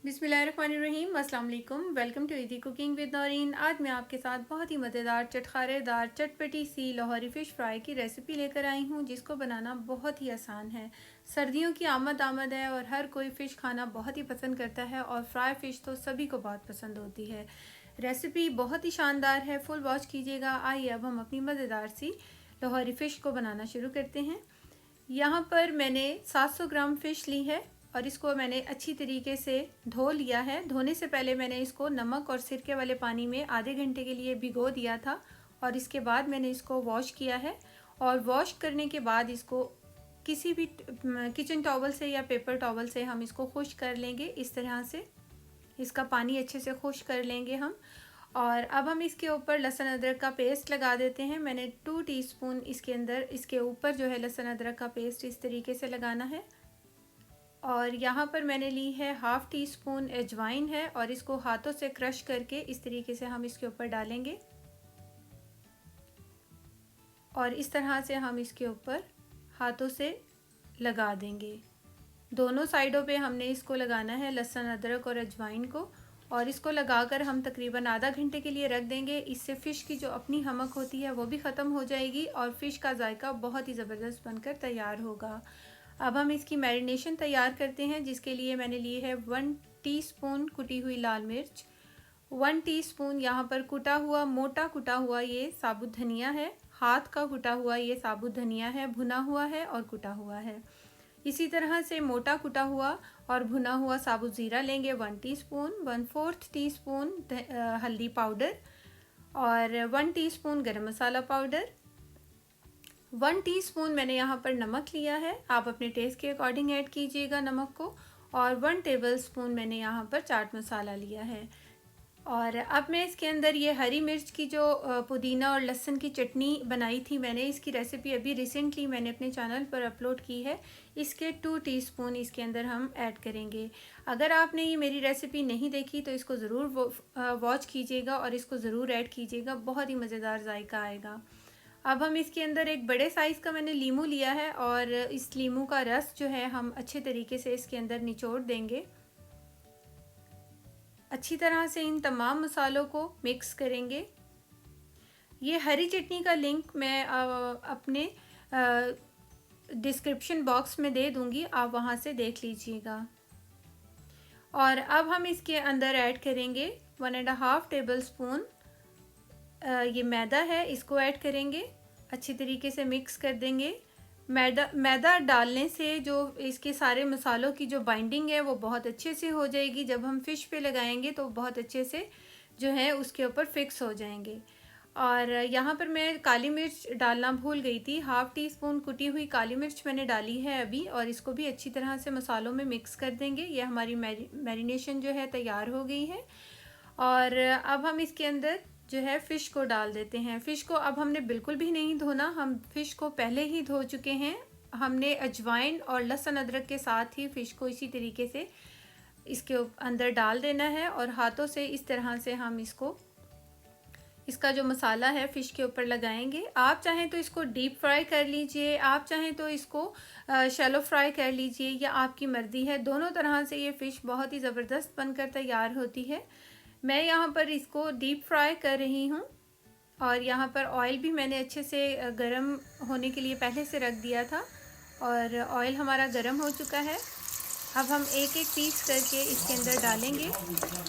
बिस्मिल्लाहिर्रहमानिर्रहीम, अस्सलाम वालेकुम। Welcome to easy cooking with Naureen. आज मैं आपके साथ बहुत ही मज़ेदार चटखारेदार चटपटी सी लाहौरी फ़िश फ्राई की रेसिपी लेकर आई हूँ, जिसको बनाना बहुत ही आसान है। सर्दियों की आमद है और हर कोई फ़िश खाना बहुत ही पसंद करता है और फ्राई फ़िश तो सभी को बहुत पसंद होती है। रेसिपी बहुत ही शानदार है, फुल वॉच कीजिएगा। आइए अब हम अपनी मज़ेदार सी लाहौरी फ़िश को बनाना शुरू करते हैं। यहाँ पर मैंने 700 ग्राम फ़िश ली है और इसको मैंने अच्छी तरीके से धो लिया है। धोने से पहले मैंने इसको नमक और सिरके वाले पानी में आधे घंटे के लिए भिगो दिया था और इसके बाद मैंने इसको वॉश किया है। और वॉश करने के बाद इसको किसी भी किचन टॉवल से या पेपर टॉवल से हम इसको खुश्क कर लेंगे। इस तरह से इसका पानी अच्छे से खुश्क कर लेंगे हम। और अब हम इसके ऊपर लहसुन अदरक का पेस्ट लगा देते हैं। मैंने 2 टीस्पून इसके अंदर इसके ऊपर जो है लहसुन अदरक का पेस्ट इस तरीके से लगाना है। और यहाँ पर मैंने ली है हाफ़ टी स्पून अजवाइन है और इसको हाथों से क्रश करके इस तरीके से हम इसके ऊपर डालेंगे और इस तरह से हम इसके ऊपर हाथों से लगा देंगे। दोनों साइडों पे हमने इसको लगाना है, लहसुन अदरक और अजवाइन को, और इसको लगाकर हम तकरीबन आधा घंटे के लिए रख देंगे। इससे फ़िश की जो अपनी नमक होती है वो भी ख़त्म हो जाएगी और फ़िश का जायका बहुत ही ज़बरदस्त बनकर तैयार होगा। अब हम इसकी मैरिनेशन तैयार करते हैं, जिसके लिए मैंने ली है 1 टीस्पून कुटी हुई लाल मिर्च, 1 टीस्पून यहाँ पर मोटा कुटा हुआ ये साबुत धनिया है, हाथ का कुटा हुआ ये साबुत धनिया है, भुना हुआ है और कुटा हुआ है। इसी तरह से मोटा कुटा हुआ और भुना हुआ साबुत ज़ीरा लेंगे 1 टीस्पून, 1/4 टीस्पून हल्दी पाउडर और 1 टीस्पून गरम मसाला पाउडर, 1 टीस्पून मैंने यहाँ पर नमक लिया है। आप अपने टेस्ट के अकॉर्डिंग ऐड कीजिएगा नमक को। और 1 टेबलस्पून मैंने यहाँ पर चाट मसाला लिया है। और अब मैं इसके अंदर ये हरी मिर्च की जो पुदीना और लहसुन की चटनी बनाई थी मैंने, इसकी रेसिपी अभी रिसेंटली मैंने अपने चैनल पर अपलोड की है। इसके 2 टीस्पून इसके अंदर हम ऐड करेंगे। अगर आपने ये मेरी रेसिपी नहीं देखी तो इसको ज़रूर वॉच कीजिएगा और इसको ज़रूर ऐड कीजिएगा, बहुत ही मज़ेदार जायका आएगा। अब हम इसके अंदर एक बड़े साइज़ का मैंने लीमू लिया है और इस लीमू का रस जो है हम अच्छे तरीके से इसके अंदर निचोड़ देंगे। अच्छी तरह से इन तमाम मसालों को मिक्स करेंगे। ये हरी चटनी का लिंक मैं अपने डिस्क्रिप्शन बॉक्स में दे दूंगी, आप वहां से देख लीजिएगा। और अब हम इसके अंदर ऐड करेंगे 1.5 टेबलस्पून ये मैदा है, इसको ऐड करेंगे, अच्छी तरीके से मिक्स कर देंगे। मैदा डालने से जो इसके सारे मसालों की जो बाइंडिंग है वो बहुत अच्छे से हो जाएगी। जब हम फ़िश पे लगाएंगे तो बहुत अच्छे से जो है उसके ऊपर फिक्स हो जाएंगे। और यहाँ पर मैं काली मिर्च डालना भूल गई थी, हाफ़ टी स्पून कुटी हुई काली मिर्च मैंने डाली है अभी, और इसको भी अच्छी तरह से मसालों में मिक्स कर देंगे। ये हमारी मैरिनेशन जो है तैयार हो गई है। और अब हम इसके अंदर जो है फ़िश को डाल देते हैं। फ़िश को अब हमने बिल्कुल भी नहीं धोना, हम फ़िश को पहले ही धो चुके हैं। हमने अजवाइन और लहसुन अदरक के साथ ही फ़िश को इसी तरीके से इसके अंदर डाल देना है और हाथों से इस तरह से हम इसका जो मसाला है फ़िश के ऊपर लगाएंगे। आप चाहें तो इसको डीप फ्राई कर लीजिए, आप चाहें तो इसको शैलो फ्राई कर लीजिए, या आपकी मर्ज़ी है। दोनों तरह से ये फ़िश बहुत ही ज़बरदस्त बनकर तैयार होती है। मैं यहाँ पर इसको डीप फ्राई कर रही हूँ और यहाँ पर ऑयल भी मैंने अच्छे से गरम होने के लिए पहले से रख दिया था और ऑयल हमारा गरम हो चुका है। अब हम एक एक पीस करके इसके अंदर डालेंगे।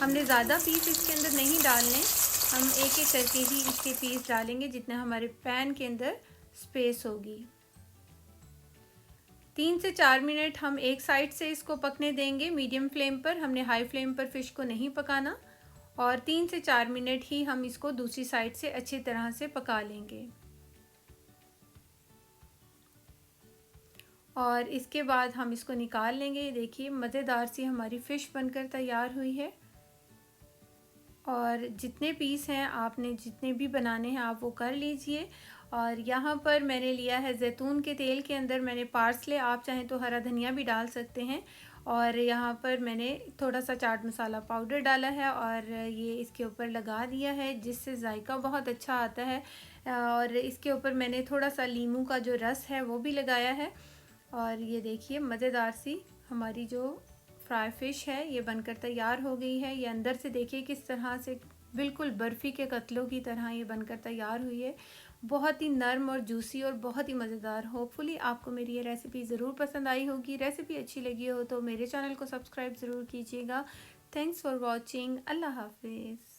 हमने ज़्यादा पीस इसके अंदर नहीं डालने, हम एक एक करके ही इसके पीस डालेंगे जितना हमारे पैन के अंदर स्पेस होगी। 3 से 4 मिनट हम एक साइड से इसको पकने देंगे मीडियम फ्लेम पर, हमने हाई फ्लेम पर फ़िश को नहीं पकाना। और 3 से 4 मिनट ही हम इसको दूसरी साइड से अच्छी तरह से पका लेंगे। और इसके बाद हम इसको निकाल लेंगे। देखिए मज़ेदार सी हमारी फ़िश बनकर तैयार हुई है। और जितने पीस हैं आपने जितने भी बनाने हैं आप वो कर लीजिए। और यहाँ पर मैंने लिया है जैतून के तेल के अंदर मैंने पार्सले, आप चाहें तो हरा धनिया भी डाल सकते हैं। और यहाँ पर मैंने थोड़ा सा चाट मसाला पाउडर डाला है और ये इसके ऊपर लगा दिया है, जिससे जायका बहुत अच्छा आता है। और इसके ऊपर मैंने थोड़ा सा लीमू का जो रस है वो भी लगाया है। और ये देखिए मज़ेदार सी हमारी जो फ्राई फ़िश है ये बनकर तैयार हो गई है। ये अंदर से देखिए किस तरह से बिल्कुल बर्फ़ी के कतलों की तरह ये बनकर तैयार हुई है। बहुत ही नर्म और जूसी और बहुत ही मज़ेदार। होपफुली आपको मेरी ये रेसिपी ज़रूर पसंद आई होगी। रेसिपी अच्छी लगी हो तो मेरे चैनल को सब्सक्राइब ज़रूर कीजिएगा। Thanks for watching. अल्लाह हाफिज़।